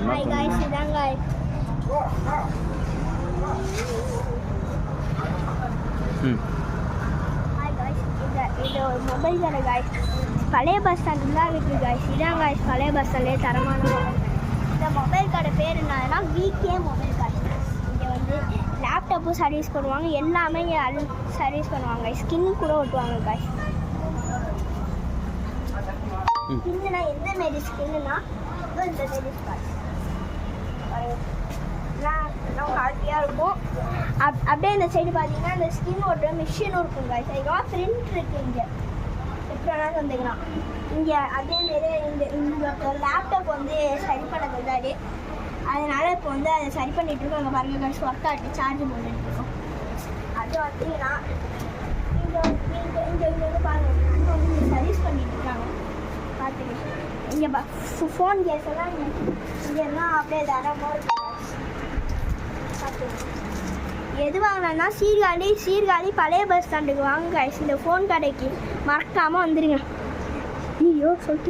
Hi guys, இதான் guys. Hi guys, இது ஒரு மொபைல் கடை guys. பழைய பஸ் ஸ்டாண்டில் தான் இருக்குது guys. இதான் guys பழைய பஸ் ஸ்டாண்ட்லேயே தரமான மொபைல். இந்த மொபைல் கடை பேர் என்னன்னா விகே மொபைல் கடை. இங்கே வந்து லேப்டாப்பும் சர்வீஸ் பண்ணுவாங்க, எல்லாமே இங்கே சர்வீஸ் பண்ணுவாங்க. ஸ்கின் கூட ஓட்டுவாங்க guys. ஸ்கின்னுனா எந்த மாரி ஸ்கின்னுனா இந்த மாரி guys. ஹாப்பியாக இருக்கும். அப்படியே இந்த சைடு பார்த்தீங்கன்னா இந்த ஸ்கின் ஓட்டுற மிஷினும் இருக்கும் guys. அதுக்கப்புறம் பிரிண்ட் இருக்குது இங்கே, எப்போ வேணாலும் வந்துக்கலாம். இங்கே அதேமாரி இந்த லேப்டாப் வந்து சரி பண்ண வந்தாரு, அதனால் இப்போ வந்து அதை சரி பண்ணிகிட்ருக்கோம். அங்கே பாருங்கள் guys, ஒர்க் ஆகிட்டு சார்ஜ் போட்டுருக்கோம். அது பார்த்தீங்கன்னா இங்கே வந்து பாருங்கள், அங்கே வந்து இங்கே சர்வீஸ் பண்ணிகிட்ருக்காங்க பார்த்துக்கிட்டு. இங்கே ஃபோன் கேஸ் எல்லாம் இங்கே எல்லாம் அப்படியே தரமாக இருக்கும். எது வாங்கினா சீர்காழி பழைய பஸ் ஸ்டாண்டுக்கு வாங்க guys. இந்த ஃபோன் கடைக்கு மறக்காமல் வந்துடுங்க. ஐயோ சொல்லிட்டு